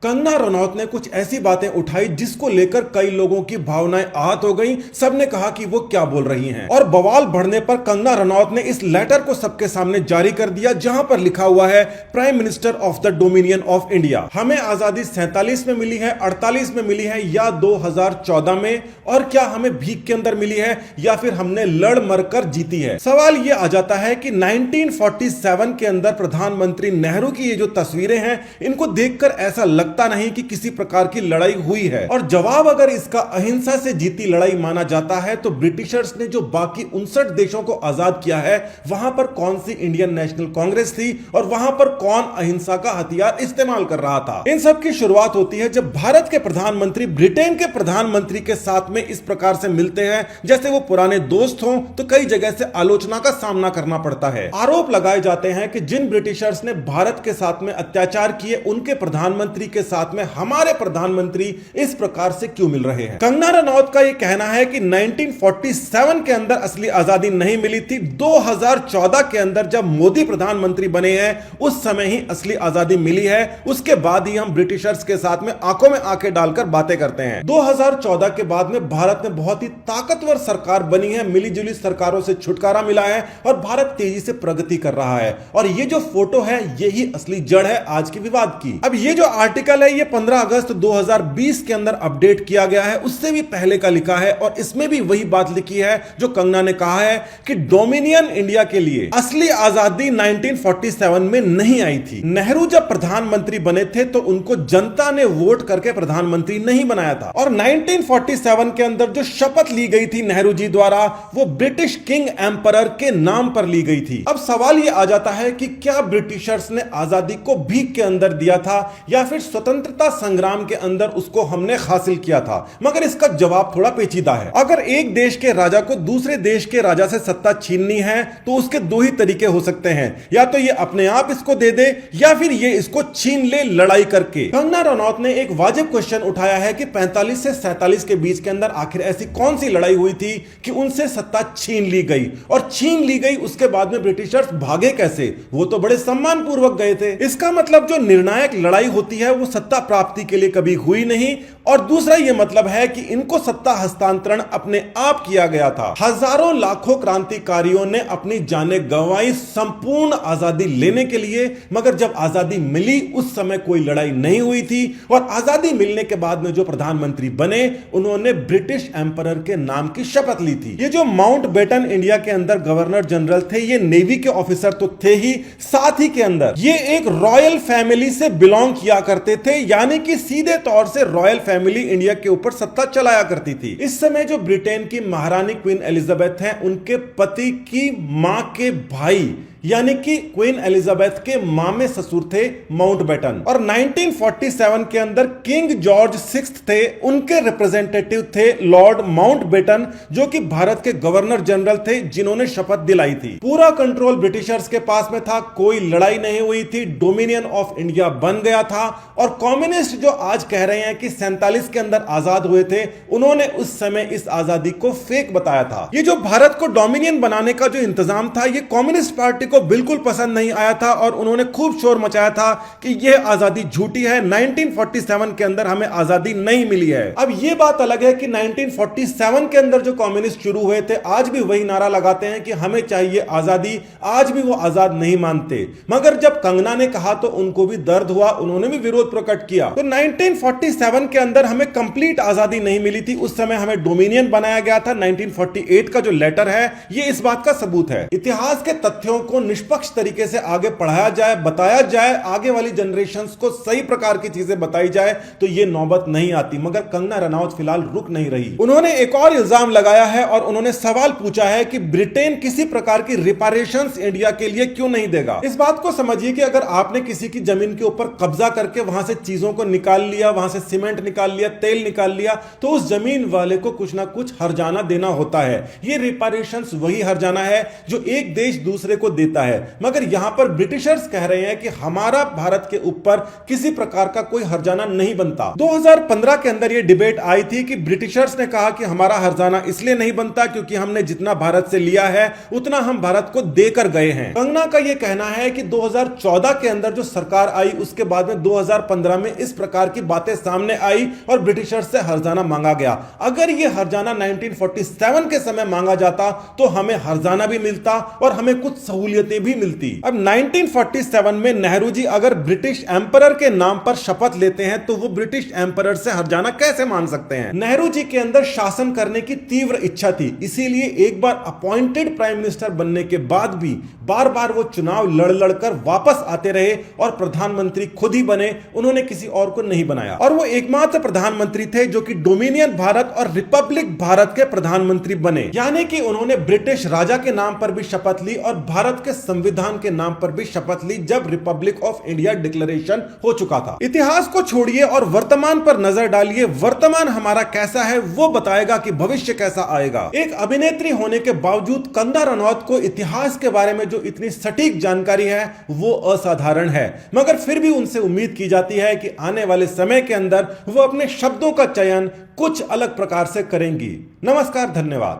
कंगना रनौत ने कुछ ऐसी बातें उठाई जिसको लेकर कई लोगों की भावनाएं आहत हो गईं। सबने कहा कि वो क्या बोल रही हैं और बवाल बढ़ने पर कंगना रनौत ने इस लेटर को सबके सामने जारी कर दिया, जहां पर लिखा हुआ है prime minister of the dominion of India. हमें आजादी 47 में मिली है, 48 में मिली है या 2014 में, और क्या हमें भीख के अंदर मिली है या फिर हमने लड़ मरकर जीती है। सवाल ये आ जाता है कि 1947 के अंदर प्रधानमंत्री नेहरू की ये जो तस्वीरें हैं, इनको देखकर ऐसा लगता नहीं कि किसी प्रकार की लड़ाई हुई है। और जवाब अगर इसका अहिंसा से जीती लड़ाई माना जाता है तो ब्रिटिशर्स ने जो बाकी 59 देशों को आजाद किया है, वहां पर कौन सी इंडियन नेशनल कांग्रेस थी और वहां पर कौन अहिंसा का हथियार इस्तेमाल कर रहा था। इन सब की शुरुआत होती है जब भारत के प्रधानमंत्री ब्रिटेन के प्रधानमंत्री के साथ में इस प्रकार से मिलते हैं जैसे वो पुराने दोस्त हों, तो कई जगह से आलोचना का सामना करना पड़ता है। आरोप लगाए जाते हैं कि जिन ब्रिटिशर्स ने भारत के साथ में अत्याचार किए, उनके प्रधानमंत्री के साथ में हमारे प्रधानमंत्री इस प्रकार से क्यों मिल रहे हैं। कंगना रनौत का यह कहना है कि 1947 के अंदर असली आजादी नहीं मिली थी, 2014 के अंदर जब मोदी प्रधानमंत्री बने हैं उस समय ही असली आजादी मिली है। उसके बाद ही हम ब्रिटिशर्स के साथ में आंखों में आंखें डालकर बातें करते हैं। 2014 के बाद में भारत में बहुत ही ताकतवर सरकार बनी है, मिलीजुली सरकारों से छुटकारा मिला है और भारत तेजी से प्रगति कर रहा है। और ये जो फोटो है यही असली जड़ है आज के विवाद की। अब ये जो आर्टिकल है ये 15 अगस्त 2020 के अंदर अपडेट किया गया है, उससे भी पहले का लिखा है और इसमें भी वही बात लिखी है जो कंगना ने कहा है कि डोमिनियन इंडिया के लिए असली आजादी 1947 में नहीं आई थी। नेहरू जब प्रधानमंत्री बने थे तो उनको जनता ने वोट करके प्रधानमंत्री नहीं बनाया था और 1947 के अंदर जो शपथ ली गई थी नेहरू जी द्वारा, वो ब्रिटिश किंग एम्परर के नाम पर ली गई थी। अब सवाल यह आ जाता है कि क्या ब्रिटिशर्स ने आजादी को भीख के अंदर दिया था या फिर स्वतंत्रता संग्राम के अंदर उसको हमने हासिल किया था। मगर इसका जवाब थोड़ा पेचीदा है। अगर एक देश के राजा को दूसरे देश के राजा से सत्ता छीननी है तो उसके दो ही तरीके हो सकते हैं, या तो ये अपने आप इसको दे दे या फिर ये इसको छीन ले लड़ाई करके। कंगना रनौत ने एक वाजिब क्वेश्चन उठाया है कि 45 से 47 के बीच के अंदर आखिर ऐसी कौन सी लड़ाई हुई थी कि उनसे सत्ता छीन ली गई, और छीन ली गई उसके बाद में ब्रिटिशर्स भागे कैसे? वो तो बड़े सम्मान पूर्वक गए थे। इसका मतलब जो निर्णायक लड़ाई होती है वो सत्ता प्राप्ति के लिए कभी हुई नहीं, और दूसरा यह मतलब है कि इनको सत्ता हस्तांतरण अपने आप किया गया था। हजारों लाखों क्रांतिकारियों ने अपनी जानें गंवाई संपूर्ण आजादी लेने के लिए, मगर जब आजादी मिली उस समय कोई लड़ाई नहीं हुई थी। और आजादी मिलने के बाद में जो प्रधानमंत्री बने उन्होंने ब्रिटिश एम्परर के नाम की शपथ ली थी। ये जो माउंटबेटन इंडिया के अंदर गवर्नर जनरल थे, ये नेवी के ऑफिसर तो थे ही, साथ ही के अंदर ये एक रॉयल फैमिली से बिलोंग किया करते थे, यानी कि सीधे तौर से रॉयल फैमिली इंडिया के ऊपर सत्ता चलाया करती थी। इस समय जो ब्रिटेन की महारानी क्वीन एलिजाबेथ हैं, उनके पति की मां के भाई यानी कि क्वीन एलिजाबेथ के मामे ससुर थे माउंटबेटन। और 1947 के अंदर किंग जॉर्ज 6 थे, उनके रिप्रेजेंटेटिव थे लॉर्ड माउंटबेटन, जो कि भारत के गवर्नर जनरल थे जिन्होंने शपथ दिलाई थी। पूरा कंट्रोल ब्रिटिशर्स के पास में था, कोई लड़ाई नहीं हुई थी, डोमिनियन ऑफ इंडिया बन गया था। और कम्युनिस्ट जो आज कह रहे हैं कि 47 के अंदर आजाद हुए थे, उन्होंने उस समय इस आजादी को फेक बताया था। ये जो भारत को डोमिनियन बनाने का जो इंतजाम था, ये कम्युनिस्ट पार्टी को बिल्कुल पसंद नहीं आया था और उन्होंने खूब शोर मचाया था कि यह आजादी झूठी है, 1947 के अंदर हमें आजादी नहीं मिली है। अब यह बात अलग है कि 1947 के अंदर जो कम्युनिस्ट शुरू हुए थे, आज भी वही नारा लगाते हैं कि हमें चाहिए आजादी, आज भी वो आजाद नहीं मानते। मगर जब कंगना ने कहा तो उनको भी दर्द हुआ, उन्होंने भी विरोध प्रकट किया। तो 1947 के अंदर हमें कंप्लीट आजादी नहीं मिली थी, उस समय हमें डोमिनियन बनाया गया था। 1948 का जो लेटर है ये इस बात का सबूत है। इतिहास के तथ्यों को निष्पक्ष तरीके से आगे पढ़ाया जाए, बताया जाए, आगे वाली जनरेशंस को सही प्रकार की चीजें बताई जाए तो ये नौबत नहीं आती। मगर कंगना रनौत फिलहाल रुक नहीं रही। उन्होंने एक और इल्जाम लगाया है और उन्होंने सवाल पूछा है कि ब्रिटेन किसी प्रकार की रिपेरेशंस इंडिया के लिए क्यों नहीं देगा। इस बात को समझिए कि अगर आपने किसी की जमीन के ऊपर कब्जा करके वहां से चीजों को निकाल लिया, वहां से सीमेंट निकाल लिया, तेल निकाल लिया, तो उस जमीन वाले को कुछ ना कुछ हर्जाना देना होता है। ये रिपेरेशंस वही हर्जाना है जो एक देश दूसरे को देता है, मगर यहां पर ब्रिटिशर्स कह रहे हैं कि हमारा भारत के ऊपर किसी प्रकार का कोई हर्जाना नहीं बनता। 2015 के अंदर यह डिबेट आई थी कि ब्रिटिशर्स ने कहा कि हमारा हर्जाना इसलिए नहीं बनता क्योंकि हमने जितना भारत से लिया है उतना हम भारत को देकर गए हैं। कंगना का यह कहना है कि 2014 के अंदर जो सरकार आई उसके बाद में 2015 में इस प्रकार की बातें सामने आई और ब्रिटिशर्स से हर्जाना मांगा गया। अगर यह हर्जाना 1947 के समय मांगा जाता तो हमें हर्जाना भी मिलता और हमें कुछ सहूलियतें भी मिलती। अब 1947 में नेहरू जी अगर ब्रिटिश एम्परर के नाम पर शपथ लेते हैं तो वो ब्रिटिश एम्परर से हर्जाना कैसे मान सकते हैं? नेहरू जी के अंदर शासन करने की तीव्र इच्छा थी, इसीलिए एक बार अपॉइंटेड प्राइम मिनिस्टर बनने के बाद भी बार बार वो चुनाव लड़ लड़कर वापस आते रहे और प्रधानमंत्री खुद ही बने, उन्होंने किसी और को नहीं बनाया। और वो एकमात्र प्रधानमंत्री थे जो कि डोमिनियन भारत और रिपब्लिक भारत के प्रधानमंत्री बने, यानी कि उन्होंने ब्रिटिश राजा के नाम पर भी शपथ ली और भारत के संविधान के नाम पर भी शपथ ली जब रिपब्लिक ऑफ इंडिया डिक्लेरेशन हो चुका था। इतिहास को छोड़िए और वर्तमान पर नजर डालिए। वर्तमान हमारा कैसा है वो बताएगा कि भविष्य कैसा आएगा। एक अभिनेत्री होने के बावजूद कंगना रनौत को इतिहास के बारे में जो इतनी सटीक जानकारी है वो असाधारण है, मगर फिर भी उनसे उम्मीद की जाती है कि आने वाले समय के अंदर वो अपने शब्दों का चयन कुछ अलग प्रकार से करेंगी। नमस्कार, धन्यवाद।